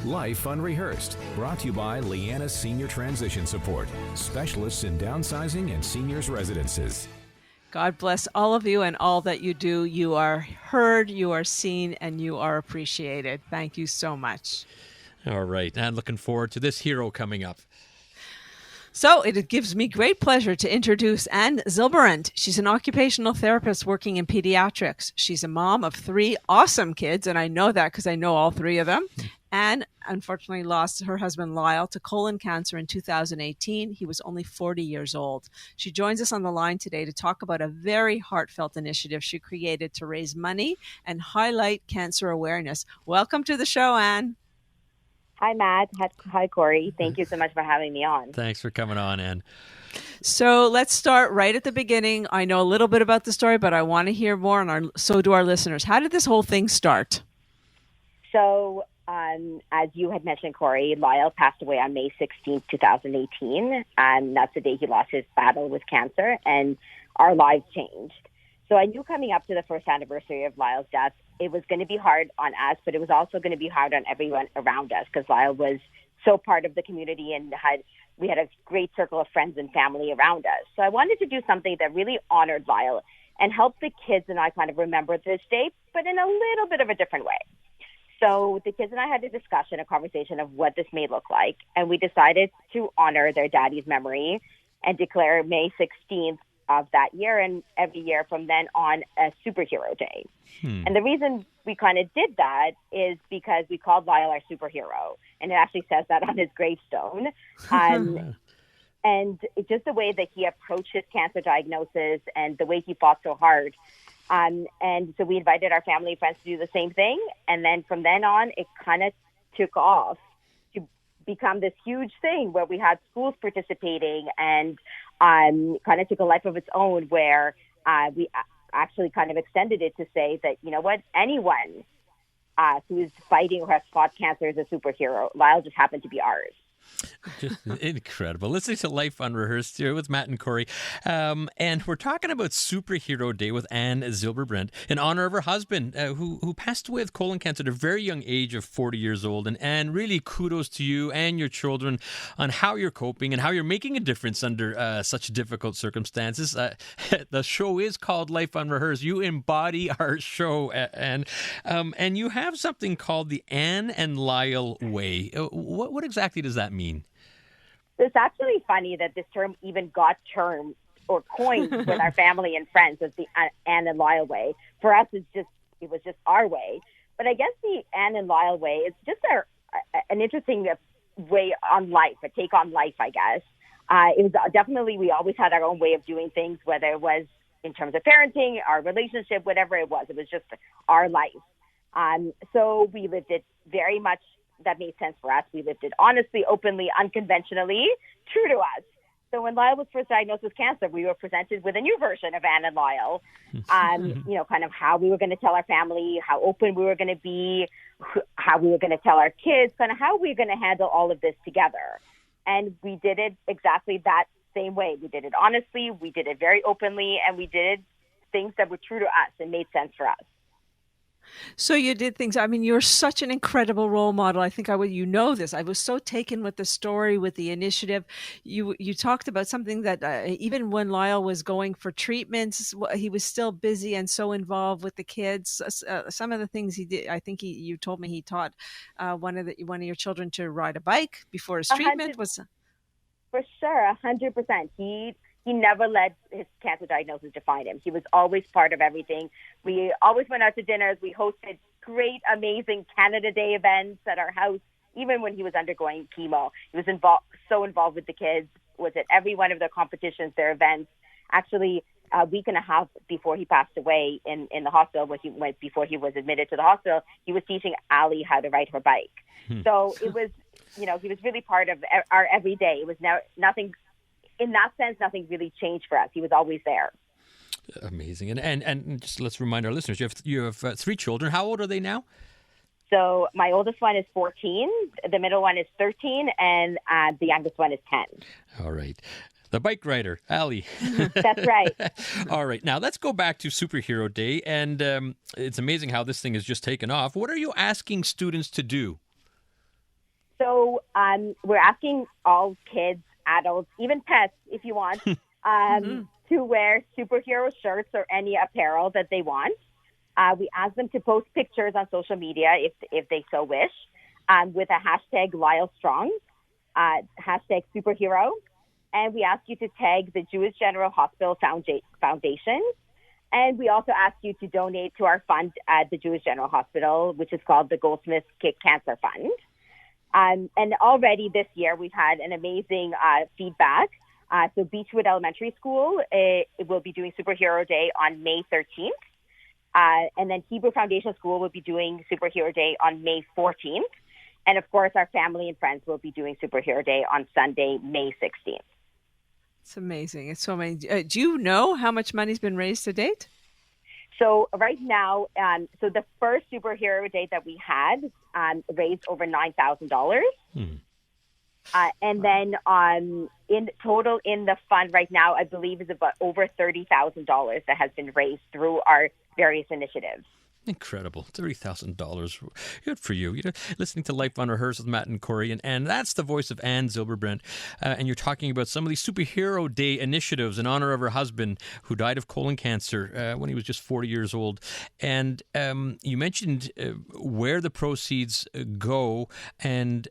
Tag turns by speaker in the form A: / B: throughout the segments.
A: Life Unrehearsed, brought to you by Leanna Senior Transition Support, specialists in downsizing and seniors residences.
B: God bless all of you and all that you do. You are heard, you are seen, and you are appreciated. Thank you so much.
C: All right. And looking forward to this hero coming up.
B: So it gives me great pleasure to introduce Ann Zilberbrant. She's an occupational therapist working in pediatrics. She's a mom of 3 awesome kids, and I know that because I know all 3 of them. Ann unfortunately lost her husband Lyle to colon cancer in 2018. He was only 40 years old. She joins us on the line today to talk about a very heartfelt initiative she created to raise money and highlight cancer awareness. Welcome to the show, Ann.
D: Hi, Matt. Hi, Corey. Thank you so much for having me on.
C: Thanks for coming on, Ann.
B: So let's start right at the beginning. I know a little bit about the story, but I want to hear more, and so do our listeners. How did this whole thing start?
D: So, as you had mentioned, Corey, Lyle passed away on May 16th, 2018. And that's the day he lost his battle with cancer, and our lives changed. So I knew coming up to the first anniversary of Lyle's death, it was going to be hard on us, but it was also going to be hard on everyone around us because Lyle was so part of the community and we had a great circle of friends and family around us. So I wanted to do something that really honored Lyle and helped the kids and I kind of remember this day, but in a little bit of a different way. So the kids and I had a conversation of what this may look like, and we decided to honor their daddy's memory and declare May 16th of that year and every year from then on a superhero day. And the reason we kind of did that is because we called Lyle our superhero, and it actually says that on his gravestone. And it's just the way that he approached his cancer diagnosis and the way he fought so hard. And so we invited our family and friends to do the same thing. And then from then on, it kind of took off to become this huge thing where we had schools participating and kind of took a life of its own where we actually kind of extended it to say that, you know what, anyone who is fighting or has fought cancer is a superhero. Lyle just happened to be ours.
C: Just incredible. Listening to Life Unrehearsed here with Matt and Corey. And we're talking about Superhero Day with Ann Zilberbrant in honor of her husband who passed away with colon cancer at a very young age of 40 years old. And Ann, really kudos to you and your children on how you're coping and how you're making a difference under such difficult circumstances. The show is called Life Unrehearsed. You embody our show, and you have something called the Ann and Lyle Way. What exactly does that mean?
D: It's actually funny that this term even got termed or coined with our family and friends as the Ann and Lyle way. For us, it was just our way. But I guess the Ann and Lyle way is just an interesting way on life, a take on life, I guess. It was definitely, we always had our own way of doing things, whether it was in terms of parenting, our relationship, whatever it was just our life. So we lived it very much. That made sense for us. We lived it honestly, openly, unconventionally, true to us. So when Lyle was first diagnosed with cancer, we were presented with a new version of Ann and Lyle, kind of how we were going to tell our family, how open we were going to be, how we were going to tell our kids, kind of how we were going to handle all of this together. And we did it exactly that same way. We did it honestly, we did it very openly, and we did things that were true to us and made sense for us.
B: So you did things. I mean, you're such an incredible role model. I think you know this. I was so taken with the story, with the initiative. You talked about something that even when Lyle was going for treatments, he was still busy and so involved with the kids. Some of the things he did, I think you told me he taught one of your children to ride a bike before his treatment was.
D: For sure, 100%. He never let his cancer diagnosis define him. He was always part of everything. We always went out to dinners. We hosted great, amazing Canada Day events at our house, even when he was undergoing chemo. He was so involved with the kids, was at every one of their competitions, their events. Actually, a week and a half before he passed away in the hospital, before he was admitted to the hospital, he was teaching Allie how to ride her bike. So it was, he was really part of our everyday. It was nothing. In that sense, nothing really changed for us. He was always there.
C: Amazing. And just let's remind our listeners, you have 3 children. How old are they now?
D: So my oldest one is 14, the middle one is 13, and the youngest one is 10.
C: All right. The bike rider, Allie.
D: That's right.
C: All right. Now, let's go back to Superhero Day. And it's amazing how this thing has just taken off. What are you asking students to do?
D: So we're asking all kids, adults, even pets, if you want, to wear superhero shirts or any apparel that they want. We ask them to post pictures on social media if they so wish, with a hashtag Lyle Strong, hashtag superhero. And we ask you to tag the Jewish General Hospital Foundation. And we also ask you to donate to our fund at the Jewish General Hospital, which is called the Goldsmith Kick Cancer Fund. And already this year, we've had an amazing feedback. So Beechwood Elementary School it will be doing Superhero Day on May 13th. And then Hebrew Foundation School will be doing Superhero Day on May 14th. And of course, our family and friends will be doing Superhero Day on Sunday, May 16th.
B: It's amazing. It's so amazing. Do you know how much money's been raised to date?
D: So right now, so the first Superhero Day that we had raised over $9,000. And then in total in the fund right now, I believe is about over $30,000 that has been raised through our various initiatives.
C: Incredible. $30,000. Good for you. You're listening to Life on Rehearsal with Matt and Corey, and that's the voice of Ann Zilberbrant. And you're talking about some of these Superhero Day initiatives in honor of her husband who died of colon cancer when he was just 40 years old. And you mentioned where the proceeds go, and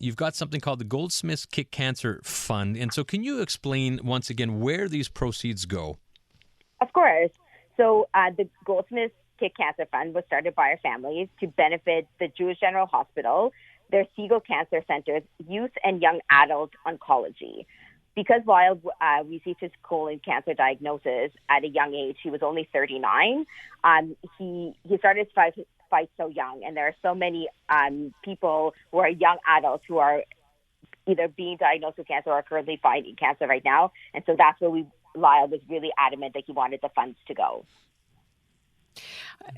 C: you've got something called the Goldsmith Kick Cancer Fund. And so can you explain once again where these proceeds go?
D: Of course. So the Goldsmith Kick Cancer Fund was started by our families to benefit the Jewish General Hospital, their Siegel Cancer Center's youth and young adult oncology. Because Lyle received his colon cancer diagnosis at a young age, he was only 39, he started his fight so young. And there are so many people who are young adults who are either being diagnosed with cancer or currently fighting cancer right now. And so that's where Lyle was really adamant that he wanted the funds to go.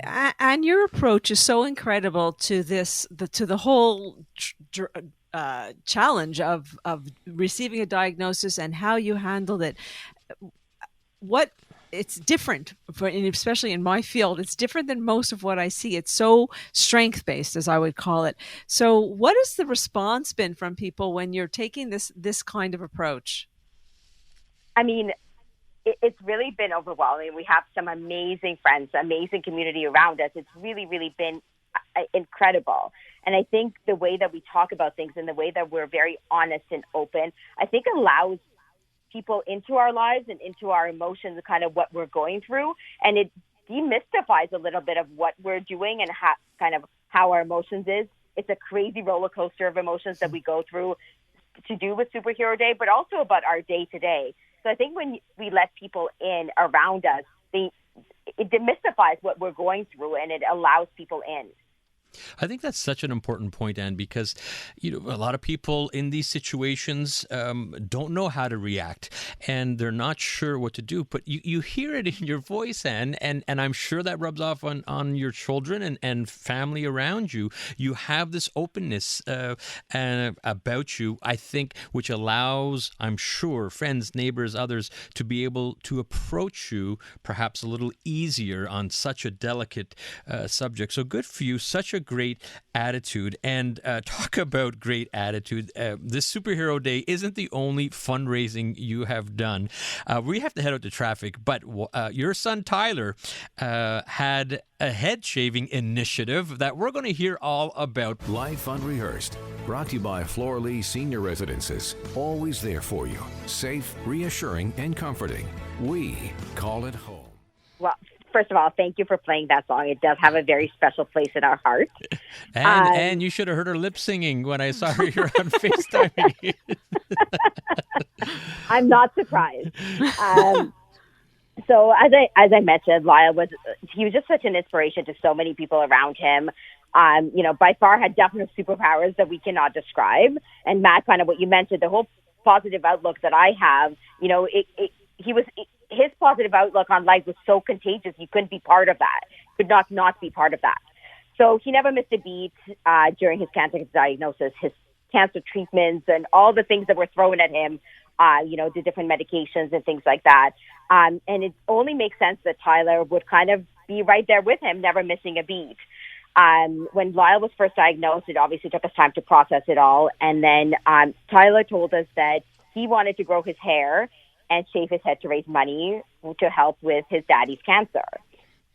B: And your approach is so incredible to the whole challenge of receiving a diagnosis and how you handled it. It's different, especially in my field. It's different than most of what I see. It's so strength-based, as I would call it. So, what has the response been from people when you're taking this kind of approach?
D: I mean, it's really been overwhelming. We have some amazing friends, amazing community around us. It's really, really been incredible. And I think the way that we talk about things and the way that we're very honest and open, I think allows people into our lives and into our emotions and kind of what we're going through. And it demystifies a little bit of what we're doing and how our emotions is. It's a crazy roller coaster of emotions that we go through to do with Superhero Day, but also about our day to day. So I think when we let people in around us, it demystifies what we're going through and it allows people in.
C: I think that's such an important point, Anne, because a lot of people in these situations don't know how to react and they're not sure what to do. But you hear it in your voice, Anne, and I'm sure that rubs off on your children and family around you. You have this openness about you, I think, which allows, I'm sure, friends, neighbors, others to be able to approach you perhaps a little easier on such a delicate subject. So good for you. Such a great attitude. And talk about great attitude. This Superhero Day isn't the only fundraising you have done. We have to head out to traffic, but your son Tyler had a head shaving initiative that we're going to hear all about.
A: Life Unrehearsed, brought to you by Flora Lee Senior Residences. Always there for you. Safe, reassuring, and comforting. We call it home.
D: Well, first of all, thank you for playing that song. It does have a very special place in our hearts.
C: And you should have heard her lip singing when I saw her here on FaceTime.
D: I'm not surprised. So as I mentioned, Lyle was just such an inspiration to so many people around him. By far had definite superpowers that we cannot describe. And Matt, kind of what you mentioned, the whole positive outlook that I have, his positive outlook on life was so contagious. You couldn't be part of that. Could not be part of that. So he never missed a beat during his cancer diagnosis, his cancer treatments, and all the things that were thrown at him. The different medications and things like that. And it only makes sense that Tyler would kind of be right there with him, never missing a beat. When Lyle was first diagnosed, it obviously took us time to process it all. And then Tyler told us that he wanted to grow his hair and shave his head to raise money to help with his daddy's cancer.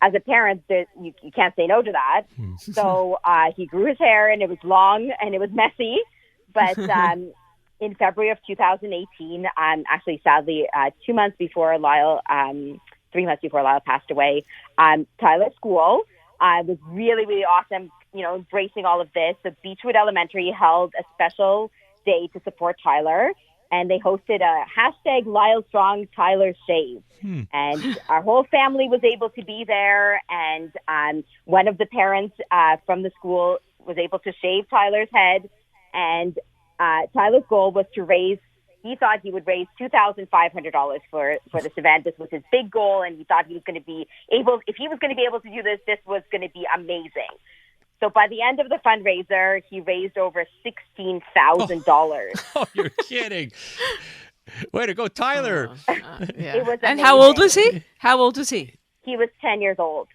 D: As a parent, you can't say no to that. So he grew his hair, and it was long and it was messy. But in February of 2018, actually, sadly, 2 months before Lyle, 3 months before Lyle passed away, Tyler's school was really, really awesome, embracing all of this. So Beechwood Elementary held a special day to support Tyler, and they hosted a hashtag Lyle Strong Tyler Shave. And our whole family was able to be there, and one of the parents from the school was able to shave Tyler's head, and Tyler's goal was to he thought he would raise $2,500 for this event. This was his big goal, and he thought he was going to be able, if he was going to be able to do this, this was going to be amazing. So by the end of the fundraiser, he raised over $16,000.
C: Oh, you're kidding. Way to go, Tyler.
B: Yeah.
D: It was
B: and
D: amazing.
B: how old was he? How old was he?
D: He was 10 years old.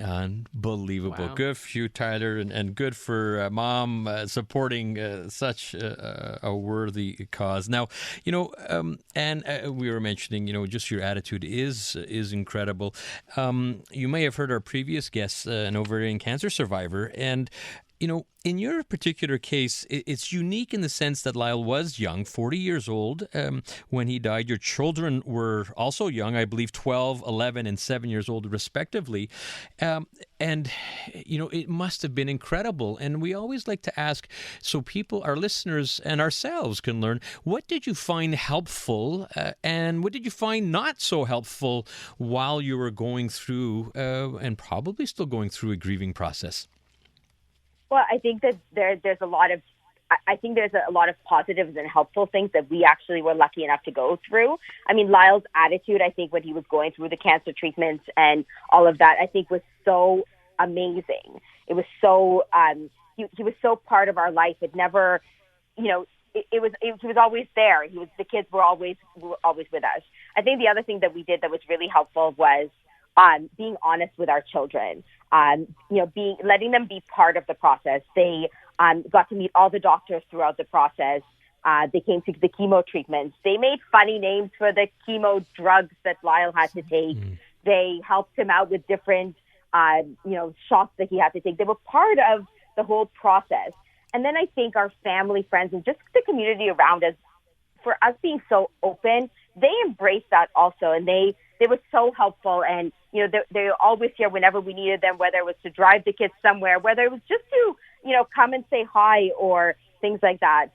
C: Unbelievable.
B: Wow.
C: Good for you, Tyler, and good for Mom supporting such a worthy cause. Now, and we were mentioning, just your attitude is incredible. You may have heard our previous guest, an ovarian cancer survivor, and in your particular case, it's unique in the sense that Lyle was young, 40 years old when he died. Your children were also young, I believe 12, 11, and 7 years old, respectively. And it must have been incredible. And we always like to ask, so people, our listeners and ourselves can learn, what did you find helpful and what did you find not so helpful while you were going through and probably still going through a grieving process?
D: Well, I think that there's a lot of positives and helpful things that we actually were lucky enough to go through. I mean, Lyle's attitude, I think, when he was going through the cancer treatments and all of that, I think was so amazing. It was so, he was so part of our life. It never, he was always there. The kids were always with us. I think the other thing that we did that was really helpful was being honest with our children. Letting them be part of the process. They got to meet all the doctors throughout the process. They came to the chemo treatments. They made funny names for the chemo drugs that Lyle had to take. They helped him out with different, shots that he had to take. They were part of the whole process. And then I think our family, friends, and just the community around us, for us being so open, they embraced that also. And they were so helpful. And, they were always here whenever we needed them, whether it was to drive the kids somewhere, whether it was just to, come and say hi or things like that.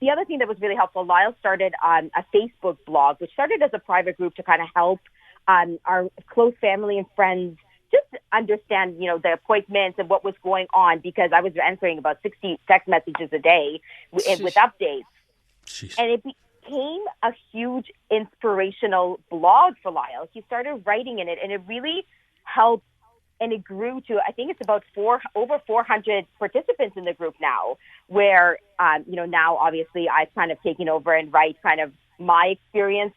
D: The other thing that was really helpful, Lyle started a Facebook blog, which started as a private group to kind of help our close family and friends just understand, the appointments and what was going on, because I was answering about 60 text messages a day with updates.
C: Jeez.
D: And it became a huge inspirational blog for Lyle. He started writing in it, and it really helped, and it grew to, I think it's about over 400 participants in the group now, where, now obviously I've kind of taken over and write kind of my experience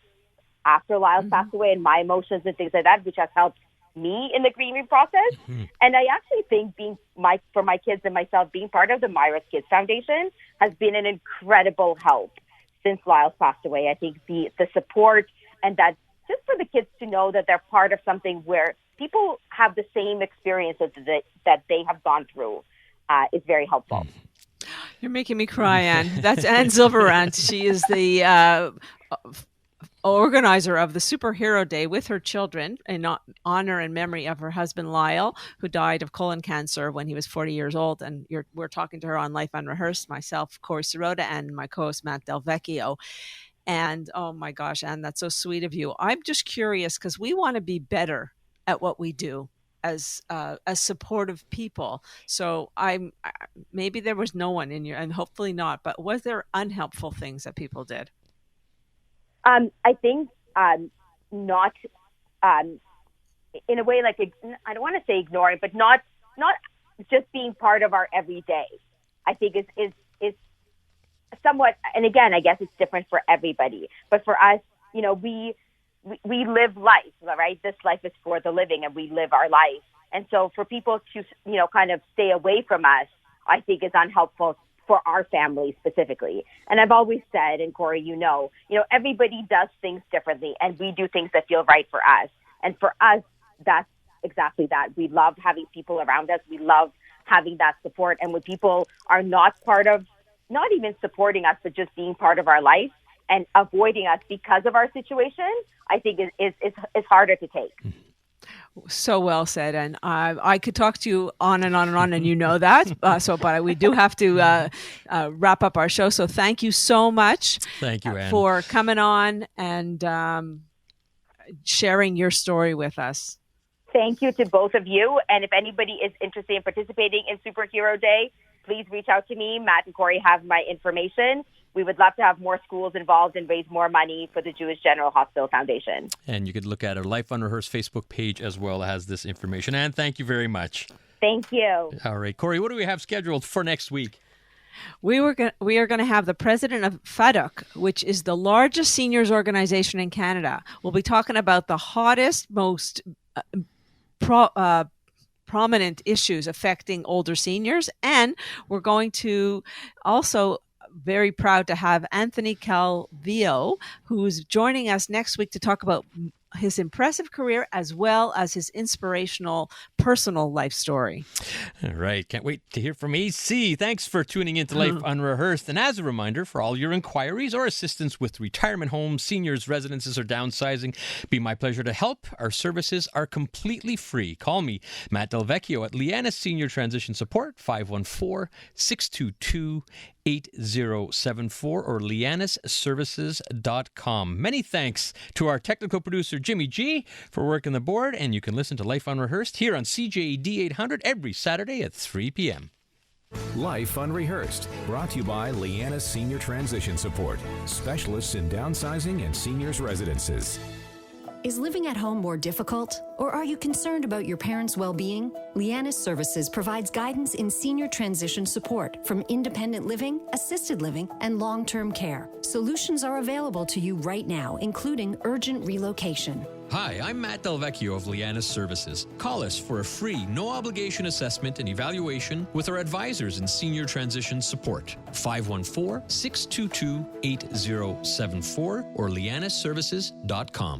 D: after Lyle passed away and my emotions and things like that, which has helped me in the grieving process. And I actually think for my kids and myself, being part of the Myra's Kids Foundation has been an incredible help since Lyle passed away. I think the support, and that just for the kids to know that they're part of something where people have the same experiences that they have gone through is very helpful.
B: You're making me cry, Ann. That's Ann Zilberbrant. She is the organizer of the Superhero Day with her children in honor and memory of her husband, Lyle, who died of colon cancer when he was 40 years old. And we're talking to her on Life Unrehearsed, myself, Corey Sirota, and my co-host, Matt Del Vecchio. And oh my gosh, Ann, that's so sweet of you. I'm just curious because we want to be better at what we do as supportive people. So maybe there was no one in your, and hopefully not, but was there unhelpful things that people did?
D: I think not in a way, like, I don't want to say ignoring, but not just being part of our everyday. I think is somewhat, and again, I guess it's different for everybody. But for us, we live life, right? This life is for the living, and we live our life. And so for people to, kind of stay away from us, I think is unhelpful for our family specifically. And I've always said, and Corey, everybody does things differently, and we do things that feel right for us. And for us, that's exactly that. We love having people around us. We love having that support. And when people are not even supporting us, but just being part of our life and avoiding us because of our situation, I think is harder to take.
B: So well said. And I could talk to you on and on and on, and you know that. But we do have to wrap up our show. So thank you so much.
C: Thank you, Ann,
B: for coming on and sharing your story with us.
D: Thank you to both of you. And if anybody is interested in participating in Superhero Day, please reach out to me. Matt and Corey have my information. We would love to have more schools involved and raise more money for the Jewish General Hospital Foundation.
C: And you could look at our Life Unrehearsed Facebook page as well as this information. And thank you very much.
D: Thank you.
C: All right, Corey, what do we have scheduled for next week?
B: We are going to have the president of FADUC, which is the largest seniors organization in Canada. We'll be talking about the hottest, most prominent issues affecting older seniors. And we're going to also very proud to have Anthony Calvillo, who's joining us next week to talk about his impressive career as well as his inspirational personal life story.
C: All right. Can't wait to hear from AC. Thanks for tuning into Life Unrehearsed. And as a reminder, for all your inquiries or assistance with retirement homes, seniors, residences, or downsizing, be my pleasure to help. Our services are completely free. Call me, Matt Delvecchio, at Liana Senior Transition Support, 514-622-8074 or lianasservices.com. Many thanks to our technical producer, Jimmy G, for working the board, and you can listen to Life Unrehearsed here on CJD 800 every Saturday at 3 p.m.
A: Life Unrehearsed, brought to you by Liana Senior Transition Support, specialists in downsizing and seniors residences.
E: Is living at home more difficult? Or are you concerned about your parents' well-being? Liana's Services provides guidance in senior transition support from independent living, assisted living, and long-term care. Solutions are available to you right now, including urgent relocation.
C: Hi, I'm Matt Delvecchio of Liana's Services. Call us for a free, no-obligation assessment and evaluation with our advisors in senior transition support. 514-622-8074 or lianasservices.com.